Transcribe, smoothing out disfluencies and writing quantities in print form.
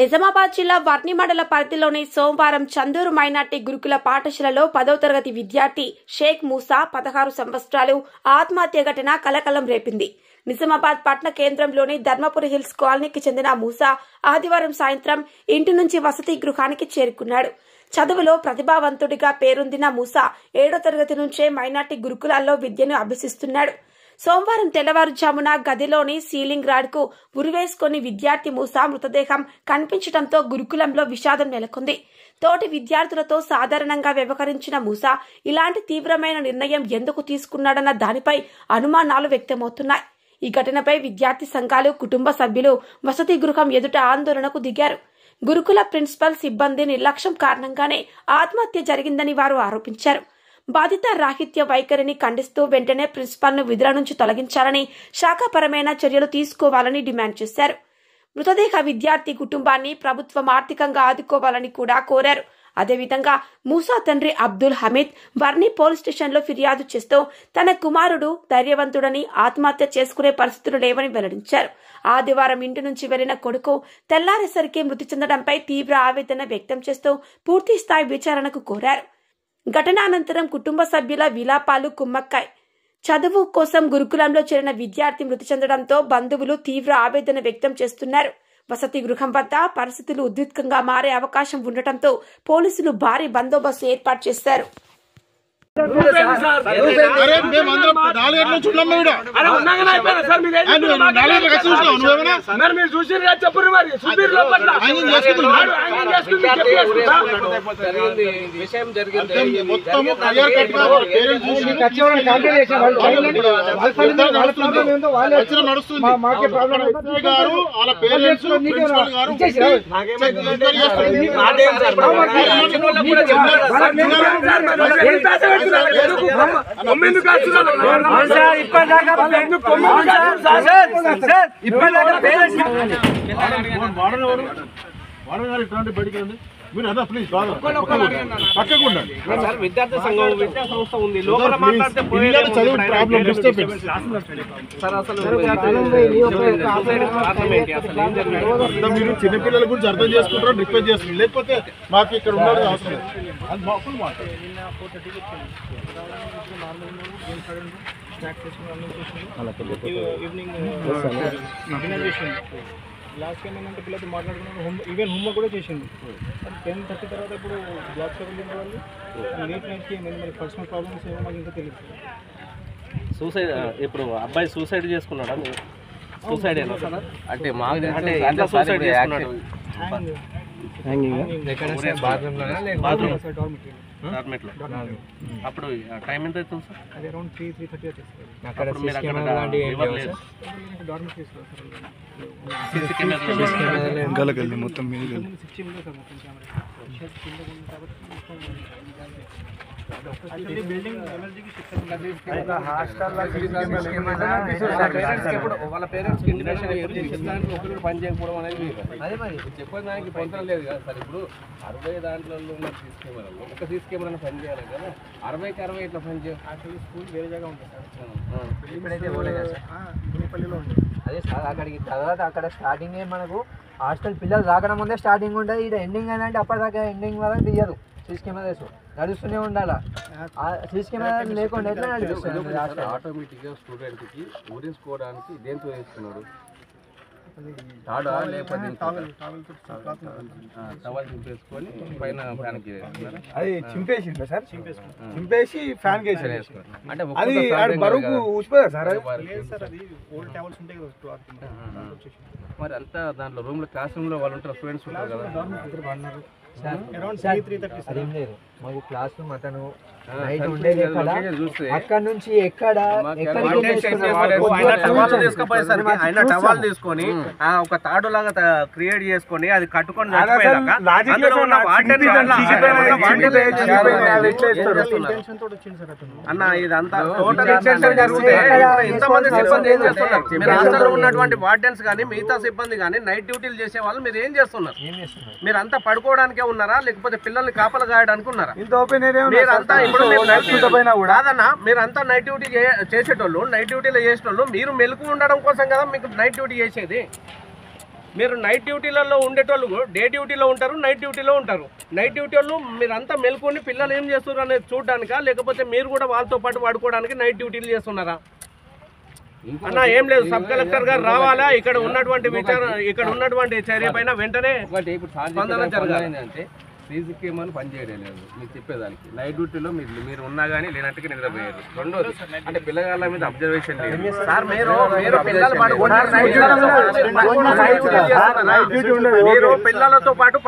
నిజామాబాద్ జిల్లా వర్ని మండల పరిధిలోని సోమవారం చందూరు మైనార్టీ గురుకుల పాఠశాలలో 10వ తరగతి విద్యార్థి షేక్ మూసా 16 సంవత్సరాలు ఆత్మహత్య ఘటన కలకలం రేపింది. నిజామాబాద్ పట్టణ కేంద్రంలోని ధర్మపురి హిల్స్ కాలనీకి చెందిన మూసా ఆదివారం సాయంత్రం ఇంటి నుంచి వసతి గృహానికి చేరుకున్నాడు. చదువులో ప్రతిభావంతుడిగా పేరొందిన మూసా 7వ తరగతి నుంచే మైనార్టీ గురుకులాల్లో విద్యను అభ్యసిస్తున్నాడు. సోమవారం తెల్లవారుజామున గదిలోని సీలింగ్ రాడ్కు ఉరివేసుకుని విద్యార్థి మూసా మృతదేహం కనిపించడంతో గురుకులంలో విషాదం నెలకొంది. తోటి విద్యార్థులతో సాధారణంగా వ్యవహరించిన మూసా ఇలాంటి తీవ్రమైన నిర్ణయం ఎందుకు తీసుకున్నాడన్న దానిపై అనుమానాలు వ్యక్తమవుతున్నాయి. ఈ ఘటనపై విద్యార్థి సంఘాలు, కుటుంబ సభ్యులు వసతి గృహం ఎదుట ఆందోళనకు దిగారు. గురుకుల ప్రిన్సిపల్ సిబ్బంది నిర్లక్ష్యం కారణంగానే ఆత్మహత్య జరిగిందని వారు ఆరోపించారు. బాధిత రాహిత్య వైఖరిని ఖండిస్తూ వెంటనే ప్రిన్సిపాల్ను విధుల నుంచి తొలగించాలని, శాఖాపరమైన చర్యలు తీసుకోవాలని డిమాండ్ చేశారు. మృతదేహ విద్యార్థి కుటుంబాన్ని ప్రభుత్వం ఆర్థికంగా ఆదుకోవాలని కూడా కోరారు. అదేవిధంగా మూసా తండ్రి అబ్దుల్ హమీద్ వర్ని పోలీస్ స్టేషన్లో ఫిర్యాదు చేస్తూ తన కుమారుడు ధైర్యవంతుడని, ఆత్మహత్య చేసుకునే పరిస్థితులు లేవని వెల్లడించారు. ఆదివారం ఇంటి నుంచి వెళ్లిన కొడుకు తెల్లారేసరికి మృతి చెందడంపై తీవ్ర ఆవేదన వ్యక్తం చేస్తూ పూర్తి స్థాయి విచారణకు కోరారు. ఘటనానంతరం కుటుంబ సభ్యుల విలాపాలు కుమ్మక్కాయ్. చదువు కోసం గురుకులంలో చేరిన విద్యార్థి మృతి చెందడంతో బంధువులు తీవ్ర ఆవేదన వ్యక్తం చేస్తున్నారు. వసతి గృహం వద్ద పరిస్థితులు ఉద్రిక్తంగా మారే అవకాశం ఉండటంతో పోలీసులు భారీ బందోబస్తు ఏర్పాటు చేశారు. విద్యార్థి సంఘం విద్యా సంస్థ ఉంది, లోపల మాట్లాడితే మీరు చిన్నపిల్లల గురించి అర్థం చేసుకుంటారని రిక్వెస్ట్ చేస్తున్నారు, లేకపోతే మాకు ఇక్కడ ఉండాలని అవసరం లేదు. లాస్ట్ టైం ఏంటంటే పిల్లలతో మాట్లాడుకున్నాను, ఈవెన్ హోంవర్క్ కూడా చేసింది. 10:30 తర్వాత ఇప్పుడు బ్లాక్స్ వెళ్ళిన వాళ్ళు లేట్ నైట్కి ఏమైంది, మరి పర్సనల్ ప్రాబ్లమ్స్ ఏమో మాకు ఇంకా తెలియదు. సూసైడ్ ఇప్పుడు అబ్బాయి సూసైడ్ చేసుకున్నాడా? సూసైడ్ అయినా సార్ అంటే మాకు అంటే ఎంత సూసైడ్ చేసుకున్నాడు? డార్మెట్లో. అప్పుడు టైం ఎంత అవుతుంది సార్? అది అరౌండ్ 3:30 వచ్చేస్తుంది. మొత్తం వాళ్ళ పేరెంట్స్ పని చేయకపోవడం అనేది చెప్పడానికి పొందడం లేదు కదా సార్. ఇప్పుడు 60 దాంట్లో ఉన్న సీసీ కెమెరాలో ఒక సీసీ కెమెరా పని చేయాలి కదా, 60కి 60 ఇట్లా పని చేయాలి. స్కూల్ వేరే జాగా ఉంటుంది సార్, అదే సార్. అక్కడికి తర్వాత అక్కడ స్టార్టింగ్ మనకు హాస్టల్ పిల్లలు రాకడం ముందే స్టార్టింగ్ ఉంటుంది. ఇక్కడ ఎండింగ్ ఏంటంటే అప్పటిదాకా ఎండింగ్ వరకు తీయదు. సీసీ కెమెరాస్ నడుస్తూనే ఉండాలా. సీసీ కెమెరా లేకుండా ఎట్లా నడుస్తుంది? ఆటోమేటిక్గా స్టూడెంట్కి ఊరించుకోవడానికి దేంతో వేసుకున్నాడు? టవల్ చింపేసుకొని పైన ఫ్యాన్కి అది చింపేసిందా సార్? చింపేసి ఫ్యాన్ వేసారు. అంటే అది బరువుకు ఊసిపోయా సార్? మరి అంతా దాంట్లో రూమ్లో క్లాస్ రూమ్లో వాళ్ళు ఉంటారు, స్టూడెంట్స్ ఉంటారు కదా. అదేం లేదు, మాకు క్లాస్ రూమ్ అతను నైట్ ఉండేది అక్కడ నుంచి ఎక్కడ టవాల్ తీసుకొని ఒక తాడు లాగా క్రియేట్ చేసుకొని అది కట్టుకొని అన్న ఇదంతా ఇంతమంది సిబ్బంది ఏం చేస్తున్నారు? మీరు హాస్టల్లో ఉన్నటువంటి వార్డెన్స్ కానీ మిగతా సిబ్బంది కానీ నైట్ డ్యూటీలు చేసే వాళ్ళు మీరు ఏం చేస్తున్నారు? మీరు అంతా పడుకోవడానికే ఉన్నారా, లేకపోతే పిల్లల్ని కాపలు కాయడానికి ఉన్నారా? మీరంతా ఇప్పుడు మీరంతా నైట్ డ్యూటీ చేసేటోళ్ళు, నైట్ డ్యూటీలో చేసేటోళ్ళు, మీరు మెలకు ఉండడం కోసం కదా మీకు నైట్ డ్యూటీ చేసేది. మీరు నైట్ డ్యూటీలలో ఉండేటోళ్ళు డే డ్యూటీలో ఉంటారు, నైట్ డ్యూటీలో ఉంటారు. నైట్ డ్యూటీ వాళ్ళు మీరంతా మెలుకొని పిల్లలు ఏం చేస్తున్నారు అనేది చూడడానికా, లేకపోతే మీరు కూడా వాళ్ళతో పాటు పడుకోవడానికి నైట్ డ్యూటీలు చేస్తున్నారా? అన్న ఏం లేదు, సబ్ కలెక్టర్ గారు రావాలా, ఇక్కడ ఉన్నటువంటి చర్య పైన వెంటనే స్పందన జరగాలి. అంటే సీసీ కెమెరాలు పనిచేయడం లేదు మీకు చెప్పేదానికి. నైట్ డ్యూటీలో మీరు ఉన్నా కానీ లేనట్టుగా నిద్రపోయారు. రెండోది అంటే పిల్లగాళ్ళ మీద అబ్జర్వేషన్ లేదు సార్. మీరు పిల్లలతో పాటు